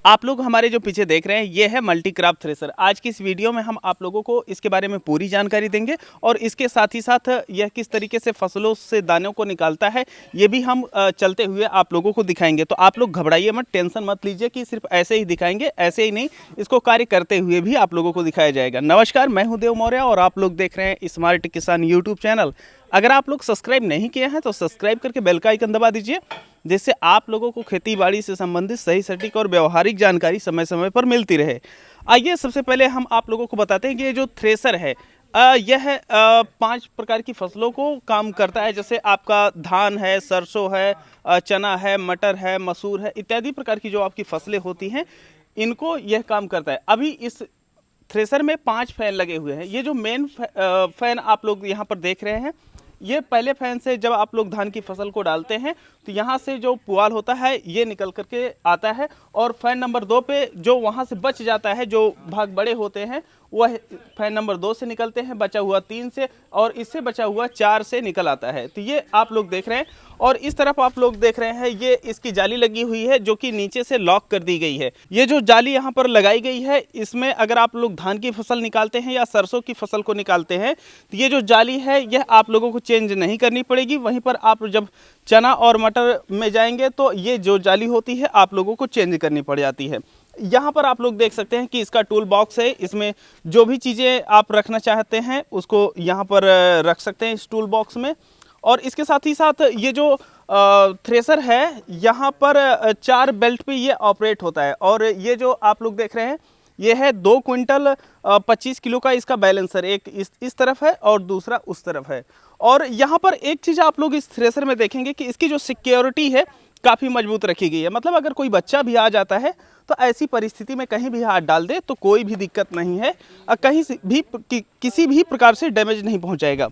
आप लोग हमारे जो पीछे देख रहे हैं ये है मल्टीक्रॉप थ्रेसर। आज की इस वीडियो में हम आप लोगों को इसके बारे में पूरी जानकारी देंगे और इसके साथ ही साथ यह किस तरीके से फसलों से दानों को निकालता है ये भी हम चलते हुए आप लोगों को दिखाएंगे। तो आप लोग घबराइए मत, टेंशन मत लीजिए कि सिर्फ ऐसे ही दिखाएंगे, ऐसे ही नहीं, इसको कार्य करते हुए भी आप लोगों को दिखाया जाएगा। नमस्कार, मैं हूं देव मौर्य और आप लोग देख रहे हैं स्मार्ट किसान यूट्यूब चैनल। अगर आप लोग सब्सक्राइब नहीं किए हैं तो सब्सक्राइब करके बेल का आइकन दबा दीजिए, जिससे आप लोगों को खेती बाड़ी से संबंधित सही सटीक और व्यवहारिक जानकारी समय समय पर मिलती रहे। आइए सबसे पहले हम आप लोगों को बताते हैं कि ये जो थ्रेसर है यह 5 प्रकार की फसलों को काम करता है। जैसे आपका धान है, सरसों है, चना है, मटर है, मसूर है, इत्यादि प्रकार की जो आपकी फसलें होती हैं इनको यह काम करता है। अभी इस थ्रेसर में 5 फैन लगे हुए हैं। ये जो मेन फैन आप लोग यहाँ पर देख रहे हैं, ये पहले फैन से जब आप लोग धान की फसल को डालते हैं तो यहाँ से जो पुआल होता है ये निकल करके आता है और फैन नंबर 2 पे जो वहाँ से बच जाता है, जो भाग बड़े होते हैं वह फैन नंबर 2 से निकलते हैं, बचा हुआ 3 से और इससे बचा हुआ 4 से निकल आता है। तो ये आप लोग देख रहे हैं और इस तरफ आप लोग देख रहे हैं ये इसकी जाली लगी हुई है जो कि नीचे से लॉक कर दी गई है। ये जो जाली यहाँ पर लगाई गई है इसमें अगर आप लोग धान की फसल निकालते हैं या सरसों की फसल को निकालते हैं तो ये जो जाली है यह आप लोगों को चेंज नहीं करनी पड़ेगी। वहीं पर आप जब चना और मटर में जाएंगे तो ये जो जाली होती है आप लोगों को चेंज करनी पड़ जाती है। यहाँ पर आप लोग देख सकते हैं कि इसका टूल बॉक्स है, इसमें जो भी चीज़ें आप रखना चाहते हैं उसको यहाँ पर रख सकते हैं इस टूल बॉक्स में। और इसके साथ ही साथ ये जो थ्रेसर है यहाँ पर 4 बेल्ट पे ये ऑपरेट होता है और ये जो आप लोग देख रहे हैं ये है 2 क्विंटल 25 किलो का इसका बैलेंसर, एक इस तरफ है और दूसरा उस तरफ है। और यहाँ पर एक चीज़ आप लोग इस थ्रेसर में देखेंगे कि इसकी जो सिक्योरिटी है काफ़ी मजबूत रखी गई है। मतलब अगर कोई बच्चा भी आ जाता है तो ऐसी परिस्थिति में कहीं भी हाथ डाल दे तो कोई भी दिक्कत नहीं है, कहीं से भी किसी भी प्रकार से डैमेज नहीं पहुँचाएगा।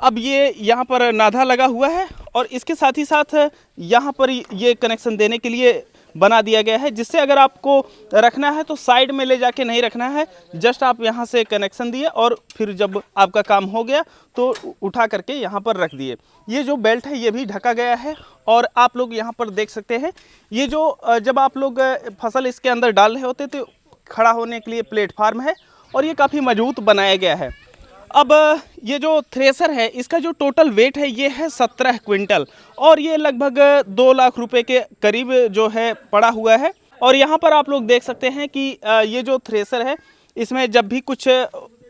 अब ये यहाँ पर नाधा लगा हुआ है और इसके साथ ही साथ यहाँ पर ये कनेक्शन देने के लिए बना दिया गया है, जिससे अगर आपको रखना है तो साइड में ले जाके नहीं रखना है, जस्ट आप यहाँ से कनेक्शन दिए और फिर जब आपका काम हो गया तो उठा करके यहाँ पर रख दिए। ये जो बेल्ट है ये भी ढका गया है और आप लोग यहाँ पर देख सकते हैं ये जो जब आप लोग फसल इसके अंदर डाल रहे होते तो खड़ा होने के लिए प्लेटफार्म है और ये काफ़ी मजबूत बनाया गया है। अब ये जो थ्रेसर है इसका जो टोटल वेट है ये है 17 क्विंटल और ये लगभग 2 लाख रुपए के करीब जो है पड़ा हुआ है। और यहाँ पर आप लोग देख सकते हैं कि ये जो थ्रेसर है इसमें जब भी कुछ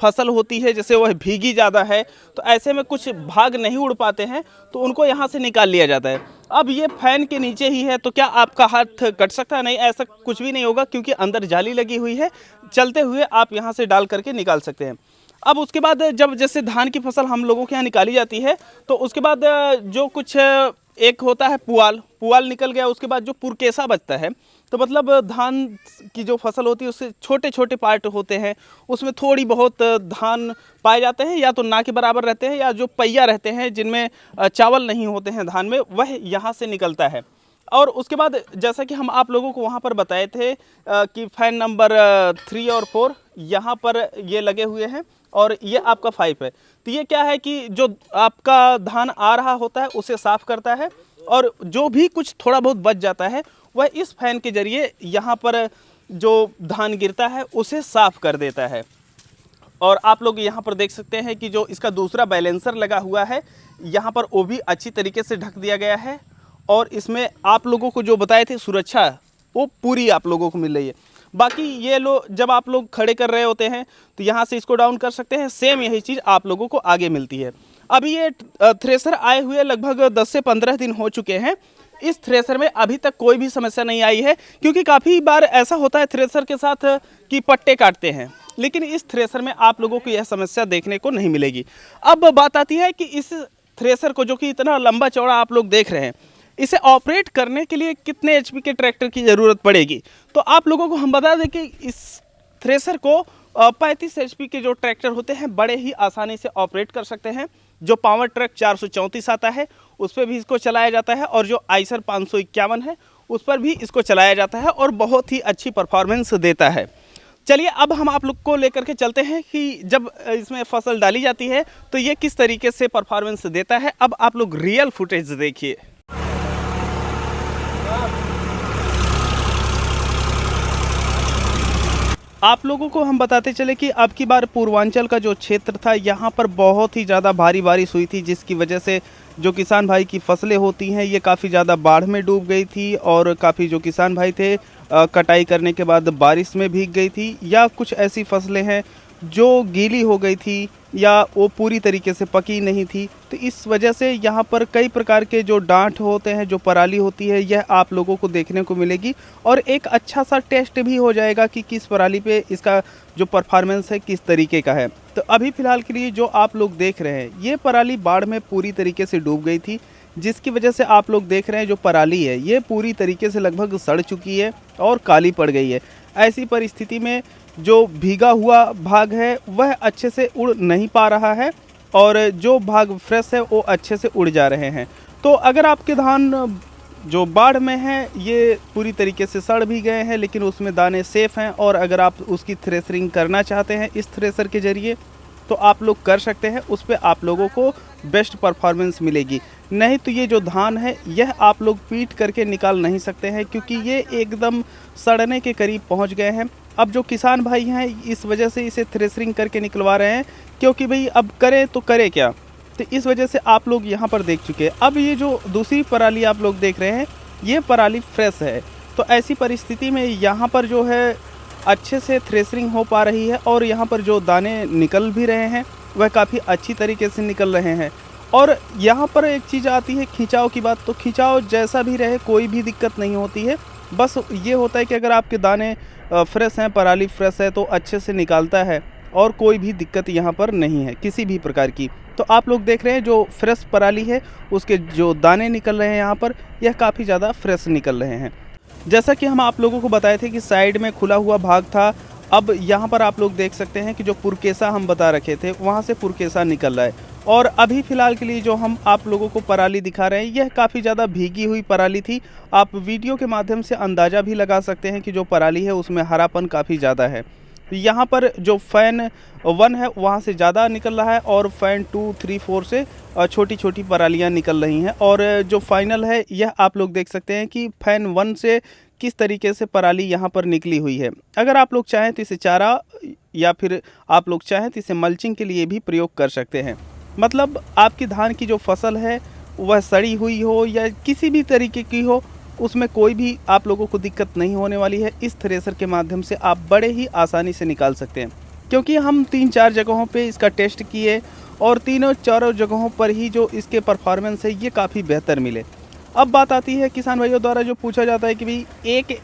फसल होती है जैसे वह भीगी ज़्यादा है तो ऐसे में कुछ भाग नहीं उड़ पाते हैं तो उनको यहाँ से निकाल लिया जाता है। अब ये फैन के नीचे ही है तो क्या आपका हाथ कट सकता है? नहीं, ऐसा कुछ भी नहीं होगा क्योंकि अंदर जाली लगी हुई है, चलते हुए आप यहाँ से डाल करके निकाल सकते हैं। अब उसके बाद जब जैसे धान की फसल हम लोगों के यहाँ निकाली जाती है तो उसके बाद जो कुछ एक होता है पुआल निकल गया, उसके बाद जो पुरकेसा बचता है तो मतलब धान की जो फसल होती है उससे छोटे छोटे पार्ट होते हैं, उसमें थोड़ी बहुत धान पाए जाते हैं या तो ना के बराबर रहते हैं या जो पहिया रहते हैं जिनमें चावल नहीं होते हैं धान में, वह यहाँ से निकलता है। और उसके बाद जैसा कि हम आप लोगों को वहाँ पर बताए थे कि फैन नंबर 3 और 4 यहाँ पर ये लगे हुए हैं और ये आपका 5 है। तो ये क्या है कि जो आपका धान आ रहा होता है उसे साफ़ करता है और जो भी कुछ थोड़ा बहुत बच जाता है वह इस फैन के ज़रिए यहाँ पर जो धान गिरता है उसे साफ़ कर देता है। और आप लोग यहाँ पर देख सकते हैं कि जो इसका दूसरा बैलेंसर लगा हुआ है यहाँ पर वो भी अच्छी तरीके से ढक दिया गया है और इसमें आप लोगों को जो बताए थे सुरक्षा वो पूरी आप लोगों को मिल रही है। बाकी ये जब आप लोग खड़े कर रहे होते हैं तो यहाँ से इसको डाउन कर सकते हैं, सेम यही चीज़ आप लोगों को आगे मिलती है। अभी ये थ्रेसर आए हुए लगभग 10 से 15 दिन हो चुके हैं। इस थ्रेसर में अभी तक कोई भी समस्या नहीं आई है क्योंकि काफ़ी बार ऐसा होता है थ्रेसर के साथ कि पट्टे काटते हैं, लेकिन इस थ्रेसर में आप लोगों को यह समस्या देखने को नहीं मिलेगी। अब बात आती है कि इस थ्रेसर को जो कि इतना लंबा चौड़ा आप लोग देख रहे हैं इसे ऑपरेट करने के लिए कितने एचपी के ट्रैक्टर की ज़रूरत पड़ेगी। तो आप लोगों को हम बता दें कि इस थ्रेसर को 35 एचपी के जो ट्रैक्टर होते हैं बड़े ही आसानी से ऑपरेट कर सकते हैं। जो पावर ट्रक 434 आता है उस पर भी इसको चलाया जाता है और जो आइसर 551 है उस पर भी इसको चलाया जाता है और बहुत ही अच्छी परफॉर्मेंस देता है। चलिए अब हम आप लोग को लेकर के चलते हैं कि जब इसमें फसल डाली जाती है तो ये किस तरीके से परफॉर्मेंस देता है। अब आप लोग रियल फुटेज देखिए। आप लोगों को हम बताते चले कि अब की बार पूर्वांचल का जो क्षेत्र था यहाँ पर बहुत ही ज़्यादा भारी बारिश हुई थी, जिसकी वजह से जो किसान भाई की फसलें होती हैं ये काफ़ी ज़्यादा बाढ़ में डूब गई थी और काफ़ी जो किसान भाई थे कटाई करने के बाद बारिश में भीग गई थी, या कुछ ऐसी फसलें हैं जो गीली हो गई थी या वो पूरी तरीके से पकी नहीं थी। तो इस वजह से यहाँ पर कई प्रकार के जो डांठ होते हैं, जो पराली होती है, यह आप लोगों को देखने को मिलेगी और एक अच्छा सा टेस्ट भी हो जाएगा कि किस पराली पे इसका जो परफॉर्मेंस है किस तरीके का है। तो अभी फ़िलहाल के लिए जो आप लोग देख रहे हैं ये पराली बाढ़ में पूरी तरीके से डूब गई थी, जिसकी वजह से आप लोग देख रहे हैं जो पराली है ये पूरी तरीके से लगभग सड़ चुकी है और काली पड़ गई है। ऐसी परिस्थिति में जो भीगा हुआ भाग है वह अच्छे से उड़ नहीं पा रहा है और जो भाग फ्रेश है वो अच्छे से उड़ जा रहे हैं। तो अगर आपके धान जो बाढ़ में है ये पूरी तरीके से सड़ भी गए हैं लेकिन उसमें दाने सेफ़ हैं, और अगर आप उसकी थ्रेसरिंग करना चाहते हैं इस थ्रेसर के ज़रिए तो आप लोग कर सकते हैं, उस पर आप लोगों को बेस्ट परफॉर्मेंस मिलेगी। नहीं तो ये जो धान है यह आप लोग पीट करके निकाल नहीं सकते हैं क्योंकि ये एकदम सड़ने के करीब पहुंच गए हैं। अब जो किसान भाई हैं इस वजह से इसे थ्रेसरिंग करके निकलवा रहे हैं क्योंकि भाई अब करें तो करें क्या, तो इस वजह से आप लोग यहाँ पर देख चुके हैं। अब ये जो दूसरी पराली आप लोग देख रहे हैं ये पराली फ्रेश है, तो ऐसी परिस्थिति में यहाँ पर जो है अच्छे से थ्रेसरिंग हो पा रही है और यहाँ पर जो दाने निकल भी रहे हैं वह काफ़ी अच्छी तरीके से निकल रहे हैं। और यहाँ पर एक चीज़ आती है खिंचाव की बात, तो खिंचाव जैसा भी रहे कोई भी दिक्कत नहीं होती है, बस ये होता है कि अगर आपके दाने फ्रेश हैं, पराली फ्रेश है तो अच्छे से निकालता है और कोई भी दिक्कत यहाँ पर नहीं है किसी भी प्रकार की। तो आप लोग देख रहे हैं जो फ्रेश पराली है उसके जो दाने निकल रहे हैं यहाँ पर यह काफ़ी ज़्यादा फ्रेश निकल रहे हैं। जैसा कि हम आप लोगों को बताए थे कि साइड में खुला हुआ भाग था, अब यहाँ पर आप लोग देख सकते हैं कि जो पुरकेसा हम बता रखे थे वहाँ से पुरकेसा निकल रहा है। और अभी फ़िलहाल के लिए जो हम आप लोगों को पराली दिखा रहे हैं यह काफ़ी ज़्यादा भीगी हुई पराली थी। आप वीडियो के माध्यम से अंदाज़ा भी लगा सकते हैं कि जो पराली है उसमें हरापन काफ़ी ज़्यादा है। यहाँ पर जो फ़ैन 1 है वहाँ से ज़्यादा निकल रहा है और फ़ैन 2, 3, 4 से छोटी छोटी परालियाँ निकल रही हैं, और जो फाइनल है यह आप लोग देख सकते हैं कि फ़ैन 1 से किस तरीके से पराली यहाँ पर निकली हुई है। अगर आप लोग चाहें तो इसे चारा या फिर आप लोग चाहें तो इसे मल्चिंग के लिए भी प्रयोग कर सकते हैं। मतलब आपकी धान की जो फसल है वह सड़ी हुई हो या किसी भी तरीके की हो उसमें कोई भी आप लोगों को दिक्कत नहीं होने वाली है। इस थ्रेसर के माध्यम से आप बड़े ही आसानी से निकाल सकते हैं, क्योंकि हम 3-4 जगहों पे इसका टेस्ट किए और तीनों चारों जगहों पर ही जो इसके परफॉर्मेंस है ये काफ़ी बेहतर मिले। अब बात आती है किसान भाइयों द्वारा जो पूछा जाता है कि भाई 1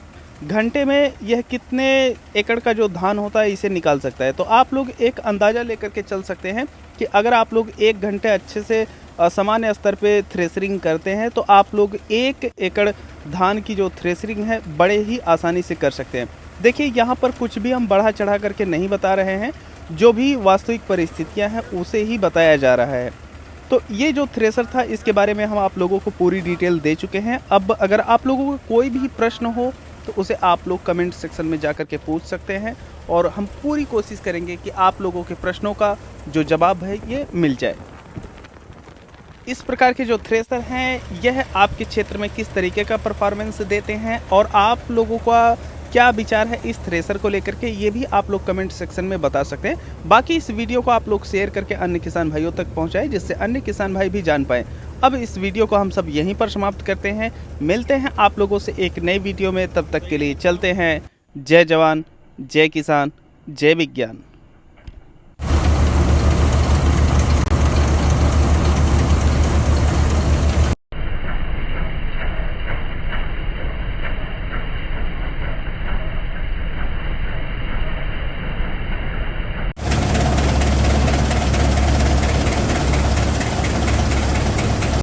घंटे में यह कितने एकड़ का जो धान होता है इसे निकाल सकता है। तो आप लोग एक अंदाज़ा लेकर के चल सकते हैं कि अगर आप लोग 1 घंटे अच्छे से सामान्य स्तर पे थ्रेसरिंग करते हैं तो आप लोग 1 एकड़ धान की जो थ्रेसरिंग है बड़े ही आसानी से कर सकते हैं। देखिए यहाँ पर कुछ भी हम बढ़ा चढ़ा करके नहीं बता रहे हैं, जो भी वास्तविक परिस्थितियाँ हैं उसे ही बताया जा रहा है। तो ये जो थ्रेसर था इसके बारे में हम आप लोगों को पूरी डिटेल दे चुके हैं। अब अगर आप लोगों को कोई भी प्रश्न हो तो उसे आप लोग कमेंट सेक्शन में जा कर के पूछ सकते हैं और हम पूरी कोशिश करेंगे कि आप लोगों के प्रश्नों का जो जवाब है ये मिल जाए। इस प्रकार के जो थ्रेसर हैं यह आपके क्षेत्र में किस तरीके का परफॉर्मेंस देते हैं और आप लोगों का क्या विचार है इस थ्रेसर को लेकर के, ये भी आप लोग कमेंट सेक्शन में बता सकते हैं। बाकी इस वीडियो को आप लोग शेयर करके अन्य किसान भाइयों तक पहुंचाएं जिससे अन्य किसान भाई भी जान पाएँ। अब इस वीडियो को हम सब यहीं पर समाप्त करते हैं, मिलते हैं आप लोगों से एक नई वीडियो में, तब तक के लिए चलते हैं। जय जवान, जय किसान, जय विज्ञान।